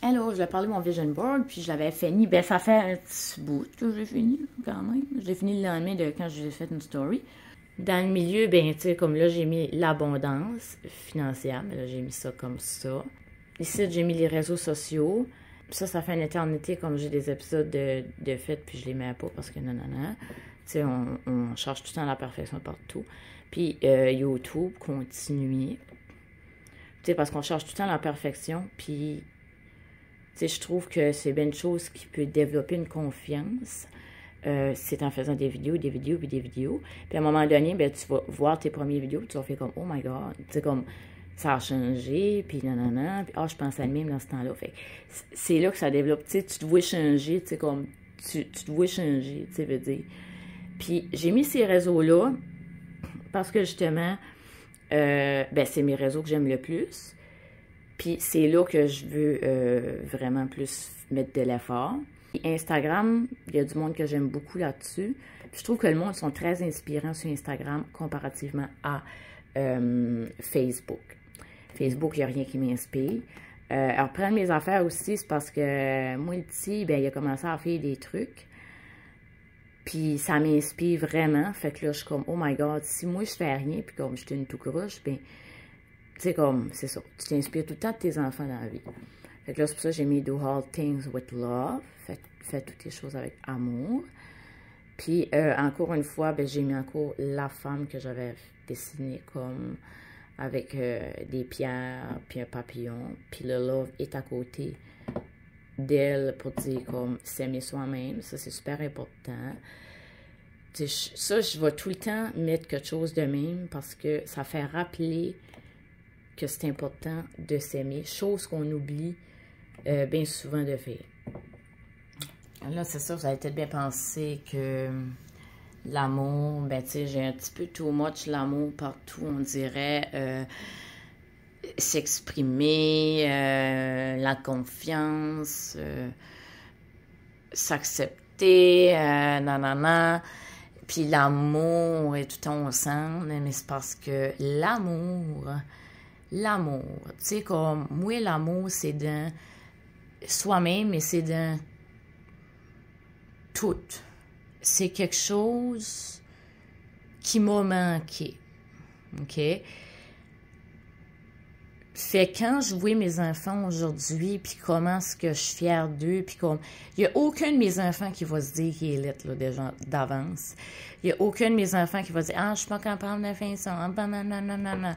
Alors, je vais parler de mon vision board, puis je l'avais fini. Ben, ça fait un petit bout que j'ai fini, quand même. Je l'ai fini le lendemain de quand j'ai fait une story. Dans le milieu, ben, tu sais, comme là, j'ai mis l'abondance financière, mais là, j'ai mis ça comme ça. Ici, j'ai mis les réseaux sociaux. Ça fait une éternité, comme j'ai des épisodes de fait, puis je les mets pas parce que non. Tu sais, on cherche tout le temps la perfection partout. Puis YouTube, continuer. Tu sais, parce qu'on cherche tout le temps la perfection, puis... Tu sais, je trouve que c'est bien une chose qui peut développer une confiance. C'est en faisant des vidéos. Puis à un moment donné, ben, tu vas voir tes premières vidéos, tu vas faire comme, oh my God, tu sais, comme, ça a changé, puis nanana, puis je pense à le même dans ce temps-là. Fait c'est là que ça développe, tu sais, tu te vois changer, tu sais, comme, tu te vois changer, tu sais, veux dire. Puis j'ai mis ces réseaux-là parce que justement, ben, c'est mes réseaux que j'aime le plus. Puis c'est là que je veux vraiment plus mettre de l'effort. Instagram, il y a du monde que j'aime beaucoup là-dessus. Je trouve que le monde sont très inspirants sur Instagram comparativement à Facebook. Facebook, il n'y a rien qui m'inspire. Alors, prendre mes affaires aussi, c'est parce que moi, le petit, ben, il a commencé à faire des trucs. Puis ça m'inspire vraiment. Fait que là, je suis comme, oh my God, si moi, je fais rien, puis comme je suis une tout croche, ben... Tu sais, comme, c'est ça. Tu t'inspires tout le temps de tes enfants dans la vie. Fait que là, c'est pour ça que j'ai mis Do All Things with Love. Fais toutes les choses avec amour. Puis, encore une fois, ben, j'ai mis encore la femme que j'avais dessinée comme avec des pierres, puis un papillon. Puis le love est à côté d'elle pour dire comme s'aimer soi-même. Ça, c'est super important. Ça, je vais tout le temps mettre quelque chose de même parce que ça fait rappeler que c'est important de s'aimer, chose qu'on oublie bien souvent de faire. Là, c'est ça, vous avez peut-être bien pensé que l'amour, ben tu sais, j'ai un petit peu too much l'amour partout, on dirait, s'exprimer, la confiance, s'accepter, nanana, puis l'amour et tout ensemble, mais c'est parce que l'amour, tu sais, comme, moi, l'amour, c'est dans soi-même, mais c'est dans tout. C'est quelque chose qui m'a manqué, OK? Fait quand je vois mes enfants aujourd'hui, puis comment est-ce que je suis fière d'eux, puis comme, il n'y a aucun de mes enfants qui va se dire qu'il est lettre, là, déjà, d'avance. Il n'y a aucun de mes enfants qui va dire, je suis pas capable de faire ça, non.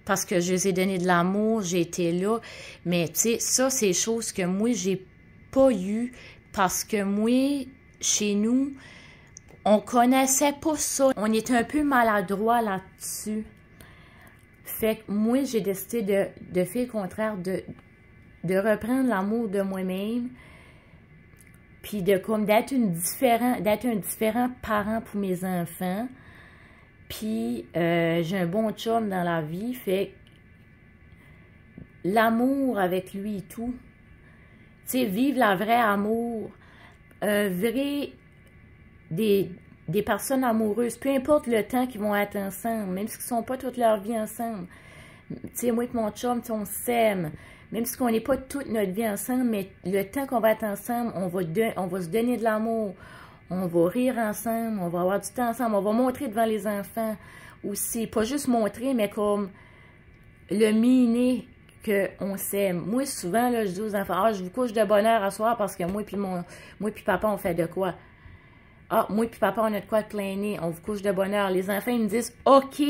Parce que je les ai donné de l'amour, j'ai été là. Mais, tu sais, ça, c'est des choses que moi, j'ai pas eu parce que moi, chez nous, on connaissait pas ça. On était un peu maladroit là-dessus. Fait que moi, j'ai décidé de faire le contraire, de reprendre l'amour de moi-même, puis de comme d'être un différent parent pour mes enfants. Puis, j'ai un bon chum dans la vie, fait l'amour avec lui et tout. Tu sais, vivre la vraie amour. Des personnes amoureuses, peu importe le temps qu'ils vont être ensemble, même s'ils ne sont pas toute leur vie ensemble. Tu sais, moi et mon chum, on s'aime. Même si on n'est pas toute notre vie ensemble, mais le temps qu'on va être ensemble, on va se donner de l'amour. On va rire ensemble, on va avoir du temps ensemble, on va montrer devant les enfants aussi. Pas juste montrer, mais comme le miner qu'on s'aime. Moi, souvent, là, je dis aux enfants, je vous couche de bonne heure à soir parce que moi puis papa, on fait de quoi? Moi puis papa, on a de quoi de plein nez, on vous couche de bonne heure. Les enfants, ils me disent, OK!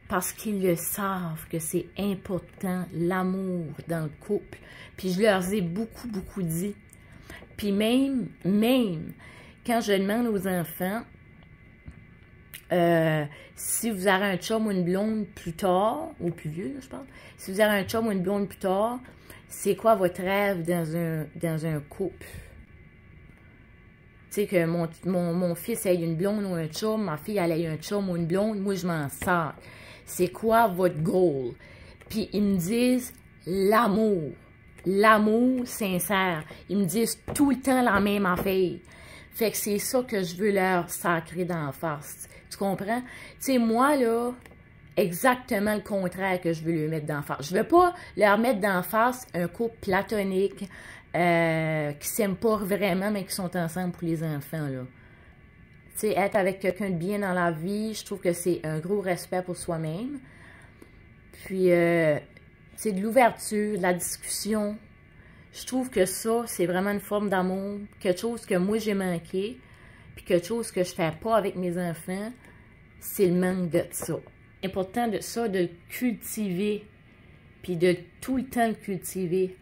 Parce qu'ils le savent que c'est important, l'amour dans le couple. Puis je leur ai beaucoup dit. Puis même, quand je demande aux enfants, si vous avez un chum ou une blonde plus tard, ou plus vieux, là, je parle, si vous avez un chum ou une blonde plus tard, c'est quoi votre rêve dans un couple? Tu sais, que mon fils ait une blonde ou un chum, ma fille, elle ait un chum ou une blonde, moi, je m'en sors. C'est quoi votre goal? Puis ils me disent l'amour. L'amour sincère. Ils me disent tout le temps la même affaire. Fait que c'est ça que je veux leur sacrer d'en face. Tu comprends? Tu sais, moi, là, exactement le contraire que je veux lui mettre d'en face. Je veux pas leur mettre d'en face un couple platonique qui s'aiment pas vraiment, mais qui sont ensemble pour les enfants, là. Tu sais, être avec quelqu'un de bien dans la vie, je trouve que c'est un gros respect pour soi-même. Puis, c'est de l'ouverture, de la discussion. Je trouve que ça, c'est vraiment une forme d'amour. Quelque chose que moi, j'ai manqué. Puis quelque chose que je fais pas avec mes enfants, c'est le manque de ça. C'est important de ça, de le cultiver. Puis de tout le temps le cultiver.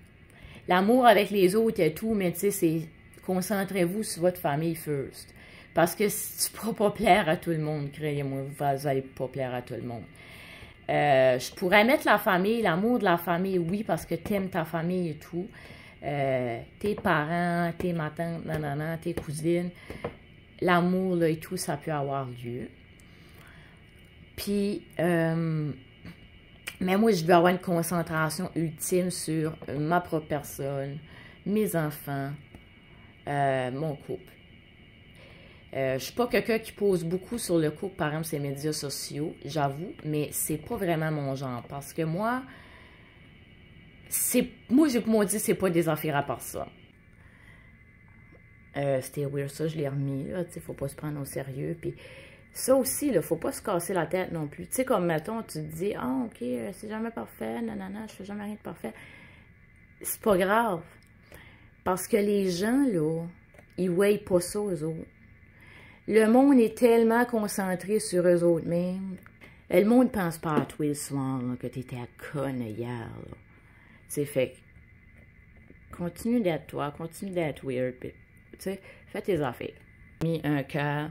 L'amour avec les autres et tout, mais tu sais, c'est concentrez-vous sur votre famille first. Parce que si tu ne pourras pas plaire à tout le monde, croyez-moi, vous n'allez pas plaire à tout le monde. Je pourrais mettre la famille, l'amour de la famille, oui, parce que tu aimes ta famille et tout. Tes parents, tes matantes, nanana, tes cousines. L'amour là, et tout, ça peut avoir lieu. Puis, mais moi, je veux avoir une concentration ultime sur ma propre personne, mes enfants, mon couple. Je suis pas quelqu'un qui pose beaucoup sur le couple, par exemple, ces médias sociaux, j'avoue, mais c'est pas vraiment mon genre. Parce que moi, je dit, c'est pas des affaires à part ça. C'était weird, ça, je l'ai remis, là, tu sais, faut pas se prendre au sérieux, puis ça aussi, là, faut pas se casser la tête non plus. Tu sais, comme, mettons, tu te dis, ah, ok, c'est jamais parfait, nanana, je fais jamais rien de parfait. C'est pas grave. Parce que les gens, là, ils voient pas ça, eux autres. Le monde est tellement concentré sur eux autres même. Le monde pense pas à toi le soir, là, que t'étais à conne hier, là. Tu sais, fait continue d'être toi, continue d'être weird, puis, tu sais, fais tes affaires. J'ai mis un cœur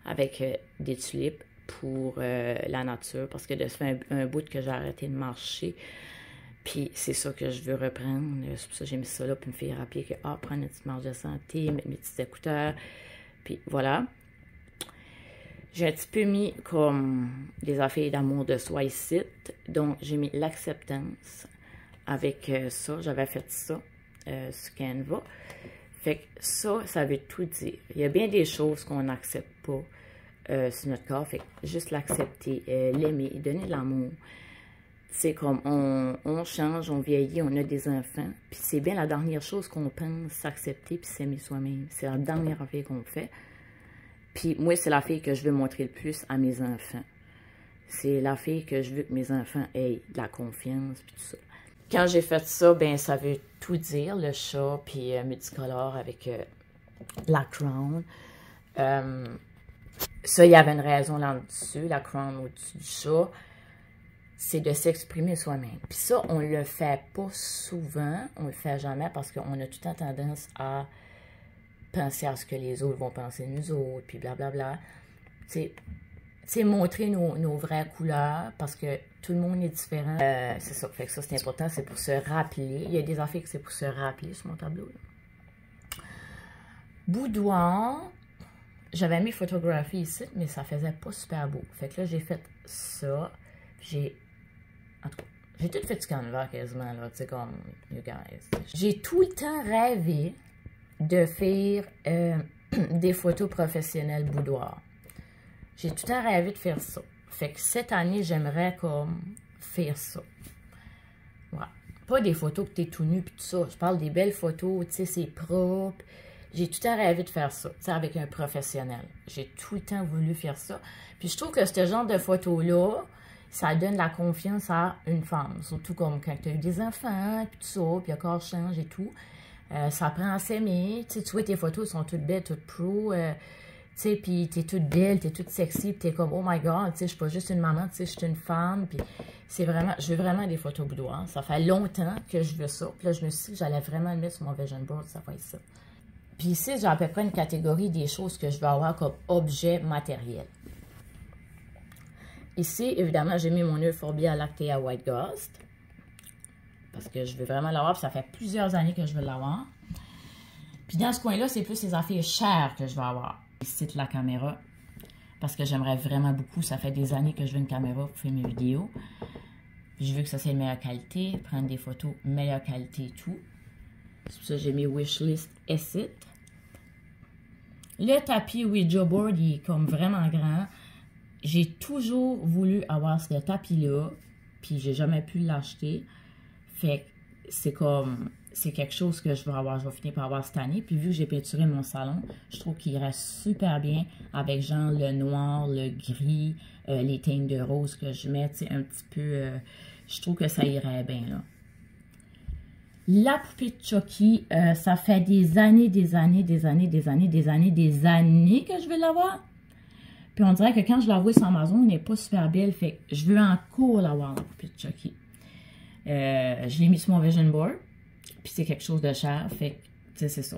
avec des tulipes pour la nature, parce que ça fait un bout que j'ai arrêté de marcher, puis c'est ça que je veux reprendre. C'est pour ça que j'ai mis ça là, puis me faire rappeler que, prendre une petite marche de santé, mettre mes petits écouteurs, puis voilà. J'ai un petit peu mis comme des affaires d'amour de soi ici, donc j'ai mis l'acceptance avec ça, j'avais fait ça sur Canva. Fait que ça veut tout dire. Il y a bien des choses qu'on n'accepte pas sur notre corps. Fait que juste l'accepter, l'aimer, donner de l'amour. C'est comme on change, on vieillit, on a des enfants. Puis c'est bien la dernière chose qu'on pense, s'accepter puis s'aimer soi-même. C'est la dernière affaire qu'on fait. Puis moi, c'est la fille que je veux montrer le plus à mes enfants. C'est la fille que je veux que mes enfants aient de la confiance puis tout ça. Quand j'ai fait ça, ben ça veut tout dire, le chat, puis multicolore avec la crown. Ça, il y avait une raison là-dessus, la crown au-dessus du chat. C'est de s'exprimer soi-même. Puis ça, on le fait pas souvent, on le fait jamais parce qu'on a tout le temps tendance à penser à ce que les autres vont penser de nous autres, puis blablabla. Tu sais, montrer nos vraies couleurs, parce que tout le monde est différent. C'est ça, fait que ça, c'est important, c'est pour se rappeler. Il y a des affaires que c'est pour se rappeler sur mon tableau. Là. Boudoir, j'avais mis photographie ici, mais ça faisait pas super beau. Fait que là, j'ai fait ça. En tout cas, j'ai tout fait du Canva quasiment, là, tu sais, comme, you guys. J'ai tout le temps rêvé de faire des photos professionnelles boudoir. J'ai tout le temps rêvé de faire ça. Fait que cette année, j'aimerais comme faire ça. Voilà. Pas des photos que t'es tout nu puis tout ça. Je parle des belles photos, tu sais, c'est propre. J'ai tout le temps rêvé de faire ça, tu sais, avec un professionnel. J'ai tout le temps voulu faire ça. Puis je trouve que ce genre de photos-là, ça donne la confiance à une femme. Surtout comme quand tu as eu des enfants, puis tout ça, puis le corps change et tout. Ça prend à s'aimer. Tu vois, tes photos sont toutes belles, toutes pro. Tu sais, puis t'es toute belle, t'es toute sexy, puis t'es comme, oh my god, tu sais, je suis pas juste une maman, tu sais, je suis une femme, puis c'est vraiment, je veux vraiment des photos boudoir. Ça fait longtemps que je veux ça. Puis là, je me suis dit que j'allais vraiment le mettre sur mon vision board, ça va être ça. Puis ici, j'ai à peu près une catégorie des choses que je veux avoir comme objet matériel. Ici, évidemment, j'ai mis mon Euphorbia Lactea White Ghost. Parce que je veux vraiment l'avoir, puis ça fait plusieurs années que je veux l'avoir. Puis dans ce coin-là, c'est plus les affaires chères que je veux avoir. Ici, la caméra, parce que j'aimerais vraiment beaucoup. Ça fait des années que je veux une caméra pour faire mes vidéos. Puis je veux que ça soit de meilleure qualité, prendre des photos meilleure qualité et tout. C'est pour ça que j'ai mis Wishlist S8. Le tapis Ouija Board, il est comme vraiment grand. j'ai toujours voulu avoir ce tapis-là, puis j'ai jamais pu l'acheter. Fait que c'est comme, c'est quelque chose que je vais finir par avoir cette année. Puis vu que j'ai peinturé mon salon, je trouve qu'il reste super bien avec genre le noir, le gris, les teintes de rose que je mets, tu sais, un petit peu, je trouve que ça irait bien, là. La poupée de Chucky, ça fait des années que je veux l'avoir. Puis on dirait que quand je la vois sur Amazon, elle n'est pas super belle. Fait que je veux encore l'avoir, la poupée de Chucky. Je l'ai mis sur mon vision board. Puis c'est quelque chose de cher. Fait que, tu sais, c'est ça.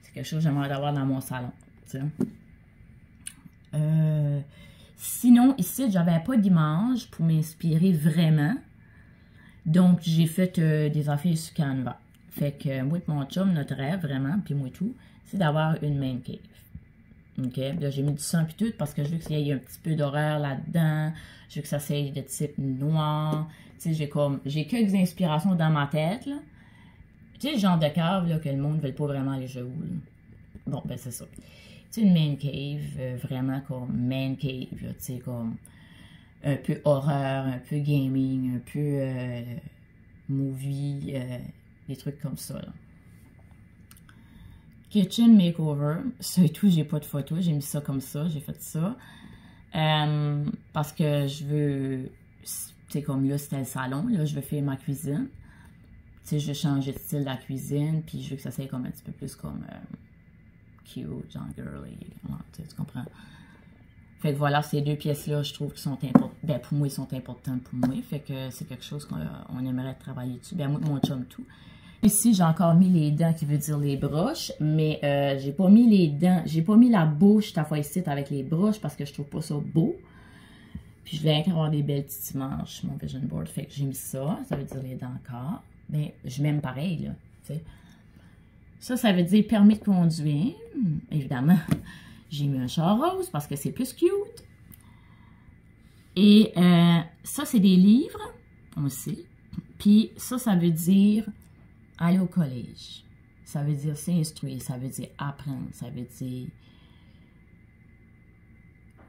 C'est quelque chose que j'aimerais avoir dans mon salon. Tu sais. Sinon, ici, j'avais pas d'image pour m'inspirer vraiment. Donc, j'ai fait des affaires sur Canva. Fait que moi et mon chum, notre rêve, vraiment, puis moi et tout, c'est d'avoir une man cave. OK? Là, j'ai mis du sang puis tout parce que je veux qu'il y ait un petit peu d'horreur là-dedans. Je veux que ça soit de type noir. Tu sais, j'ai quelques inspirations dans ma tête, là. Tu sais, le genre de cave, là, que le monde ne veut pas vraiment aller jouer. Bon, ben, c'est ça. Tu sais, une man cave, vraiment comme man cave, là, tu sais, comme un peu horreur, un peu gaming, un peu movie, des trucs comme ça, là. Kitchen makeover, c'est tout, j'ai pas de photos, j'ai mis ça comme ça, j'ai fait ça. Parce que je veux, tu sais, comme là, c'était le salon, là, je veux faire ma cuisine. Tu sais, je veux changer de style de la cuisine, puis je veux que ça soit comme un petit peu plus comme cute, genre girly, ouais, tu comprends? Fait que voilà, ces deux pièces-là, je trouve qu'ils sont importantes. Ben, pour moi, ils sont importantes pour moi. Fait que c'est quelque chose qu'on aimerait travailler dessus. Ben, moi, mon chum, tout. Ici, j'ai encore mis les dents, qui veut dire les broches, mais j'ai pas mis les dents, j'ai pas mis la bouche ta fois ici avec les broches parce que je trouve pas ça beau. Puis je voulais avoir des belles petites images sur mon vision board, fait que j'ai mis ça, ça veut dire les dents encore. Mais je m'aime pareil, là, tu sais. Ça veut dire permis de conduire, évidemment. J'ai mis un char rose parce que c'est plus cute. Et ça, c'est des livres, on sait. Puis ça veut dire aller au collège. Ça veut dire s'instruire, ça veut dire apprendre, ça veut dire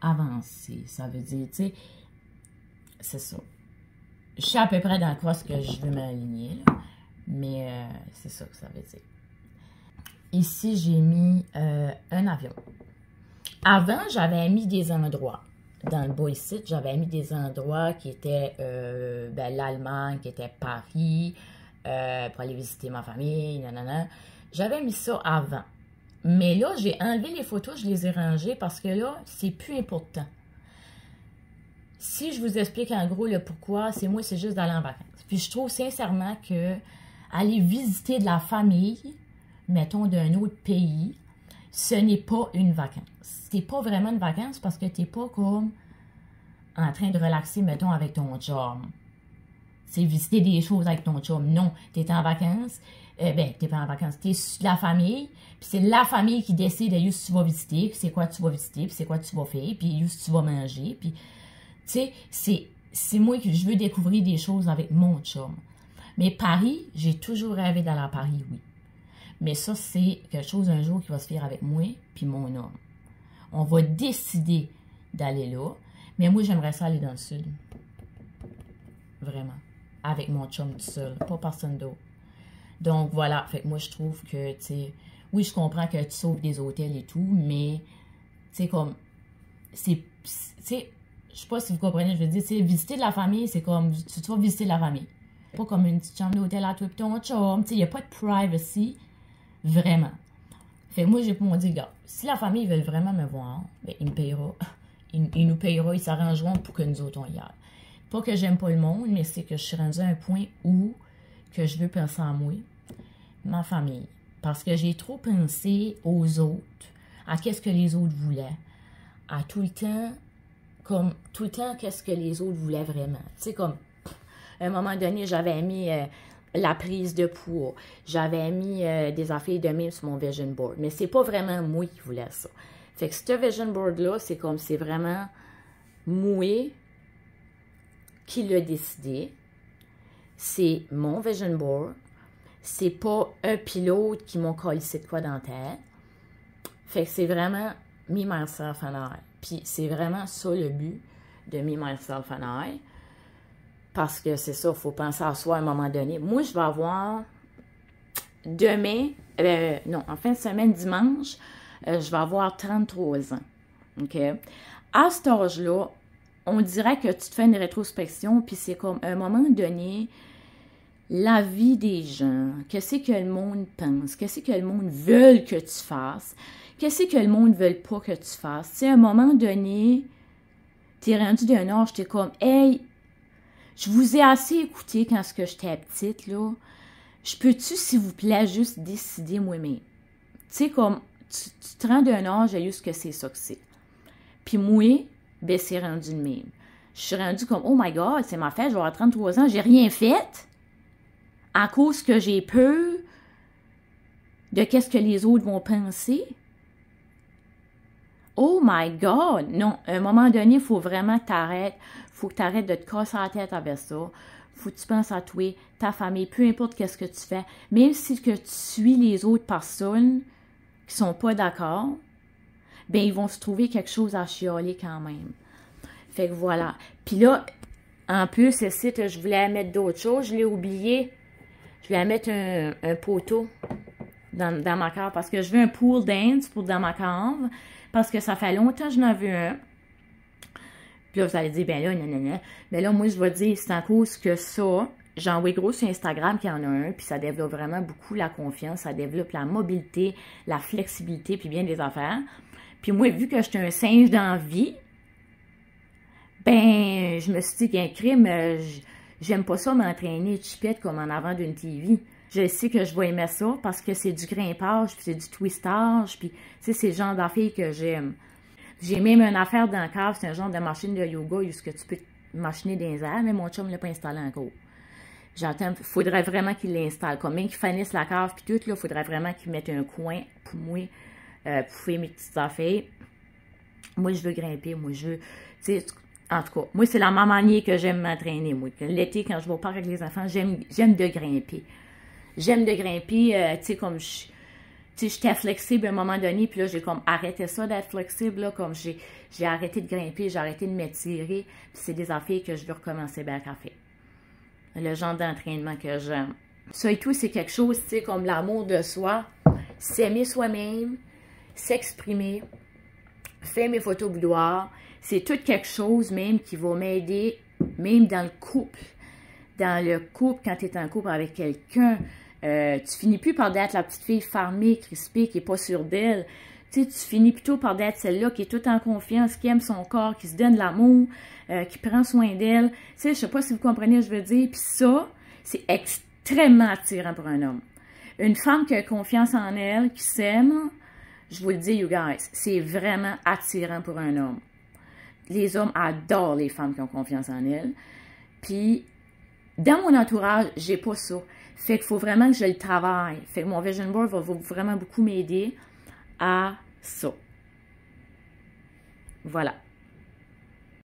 avancer, ça veut dire, tu sais, c'est ça. Je sais à peu près dans quoi ce que je veux m'aligner, là, mais c'est ça que ça veut dire. Ici, j'ai mis un avion. Avant, j'avais mis des endroits. Dans le bas ici, j'avais mis des endroits qui étaient ben, l'Allemagne, qui était Paris, pour aller visiter ma famille, nanana. J'avais mis ça avant. Mais là, j'ai enlevé les photos, je les ai rangées parce que là, c'est plus important. Si je vous explique en gros le pourquoi, c'est moi, c'est juste d'aller en vacances. Puis je trouve sincèrement que aller visiter de la famille, mettons d'un autre pays, ce n'est pas une vacance. C'est pas vraiment une vacance parce que t'es pas comme en train de relaxer, mettons, avec ton chum. C'est visiter des choses avec ton chum. Non, t'es en vacances. Ben, t'es pas en vacances. T'es sur la famille. Puis c'est la famille qui décide de où tu vas visiter. Puis c'est quoi tu vas visiter. Puis c'est quoi tu vas faire. Puis où tu vas manger. Puis, tu sais, c'est moi que je veux découvrir des choses avec mon chum. Mais Paris, j'ai toujours rêvé d'aller à Paris, oui. Mais ça, c'est quelque chose un jour qui va se faire avec moi puis mon homme. On va décider d'aller là. Mais moi, j'aimerais ça aller dans le sud. Vraiment. Avec mon chum tout seul. Pas personne d'autre. Donc, voilà. Fait que moi, je trouve que, tu sais, oui, je comprends que tu sauves des hôtels et tout, mais, tu sais, comme, c'est, tu sais, je sais pas si vous comprenez, je veux dire, tu sais, visiter de la famille, c'est comme, tu vas visiter de la famille. Pas comme une petite chambre d'hôtel à toi et ton chum. Tu sais, il n'y a pas de privacy. Vraiment. Fait que moi, j'ai pour moi dire, gars, si la famille veut vraiment me voir, ben, il me payera. Il nous payera, ils s'arrangeront pour que nous autres, on y aille. Pas que j'aime pas le monde, mais c'est que je suis rendue à un point où que je veux penser à moi, ma famille. Parce que j'ai trop pensé aux autres, à qu'est-ce que les autres voulaient, à tout le temps, qu'est-ce que les autres voulaient vraiment. Tu sais, comme, à un moment donné, j'avais mis la prise de poids, j'avais mis des affaires de même sur mon vision board, mais c'est pas vraiment moi qui voulais ça. Fait que ce vision board-là, c'est comme, c'est vraiment moi qui l'a décidé. C'est mon vision board. C'est pas un pilote qui m'a collé de quoi dans la tête. Fait que c'est vraiment me, myself and I. Puis c'est vraiment ça le but de Me, Myself and I. Parce que c'est ça, il faut penser à soi à un moment donné. Moi, je vais avoir demain, non, en fin de semaine, dimanche, je vais avoir 33 ans. OK? À cet âge-là, on dirait que tu te fais une rétrospection, puis c'est comme, à un moment donné, la vie des gens, qu'est-ce que le monde pense, qu'est-ce que le monde veut que tu fasses, qu'est-ce que le monde ne veut pas que tu fasses. Tu sais, à un moment donné, tu es rendu d'un âge, tu es comme, hey, je vous ai assez écouté quand j'étais petite, là. Je peux-tu, s'il vous plaît, juste décider moi-même? Tu sais, comme, tu te rends d'un âge à juste que c'est ça que c'est. Puis moi, ben, c'est rendu le même. Je suis rendue comme, oh my God, c'est ma fête, je vais avoir 33 ans, j'ai rien fait. À cause que j'ai peur de qu'est-ce que les autres vont penser. Oh my God! Non, à un moment donné, il faut vraiment que tu arrêtes. Il faut que tu arrêtes de te casser la tête avec ça. Il faut que tu penses à toi, ta famille, peu importe qu'est-ce que tu fais. Même si que tu suis les autres personnes qui sont pas d'accord, ben ils vont se trouver quelque chose à chialer quand même. Fait que voilà. Puis là, en plus, ici, je voulais mettre d'autres choses. Je l'ai oublié. Je vais mettre un poteau dans ma cave parce que je veux un pool dance pour dans ma cave parce que ça fait longtemps que je n'en veux un. Puis là, vous allez dire, ben là, non. Mais là, moi, je vais dire, c'est à cause que ça, j'en vois gros sur Instagram qu'il y en a un, puis ça développe vraiment beaucoup la confiance, ça développe la mobilité, la flexibilité, puis bien des affaires. Puis moi, vu que j'étais un singe dans la vie, ben, je me suis dit qu'un crime, j'aime pas ça m'entraîner chipette comme en avant d'une TV. Je sais que je vais aimer ça parce que c'est du grimpage, puis c'est du twistage, puis tu sais, c'est le genre d'affaires que j'aime. J'ai même une affaire dans le cave, c'est un genre de machine de yoga où tu peux machiner dans les airs, mais mon chum ne l'a pas installé encore. J'entends, faudrait vraiment qu'il l'installe. Comme même qu'il finisse la cave, puis tout, là, faudrait vraiment qu'il mette un coin pour moi, pour faire mes petites affaires. Moi, je veux grimper, moi, je veux, tu sais, en tout cas, moi, c'est la même manière que j'aime m'entraîner, moi. L'été, quand je vais au parc avec les enfants, j'aime de grimper. J'aime de grimper, tu sais, comme j'étais flexible à un moment donné, puis là, j'ai comme arrêté ça d'être flexible, là, comme j'ai arrêté de grimper, j'ai arrêté de m'étirer, puis c'est des affaires que je veux recommencer bien à faire. Le genre d'entraînement que j'aime. Ça et tout, c'est quelque chose, tu sais, comme l'amour de soi, s'aimer soi-même, s'exprimer, faire mes photos boudoir, c'est tout quelque chose même qui va m'aider, même dans le couple. Dans le couple, quand tu es en couple avec quelqu'un, tu finis plus par être la petite fille fermée, crispée, qui n'est pas sûre d'elle. Tu sais, tu finis plutôt par être celle-là qui est toute en confiance, qui aime son corps, qui se donne l'amour, qui prend soin d'elle. Tu sais, je sais pas si vous comprenez ce que je veux dire. Puis ça, c'est extrêmement attirant pour un homme. Une femme qui a confiance en elle, qui s'aime, je vous le dis, you guys, c'est vraiment attirant pour un homme. Les hommes adorent les femmes qui ont confiance en elles. Puis, dans mon entourage, j'ai pas ça. Fait qu'il faut vraiment que je le travaille. Fait que mon vision board va vraiment beaucoup m'aider à ça. Voilà.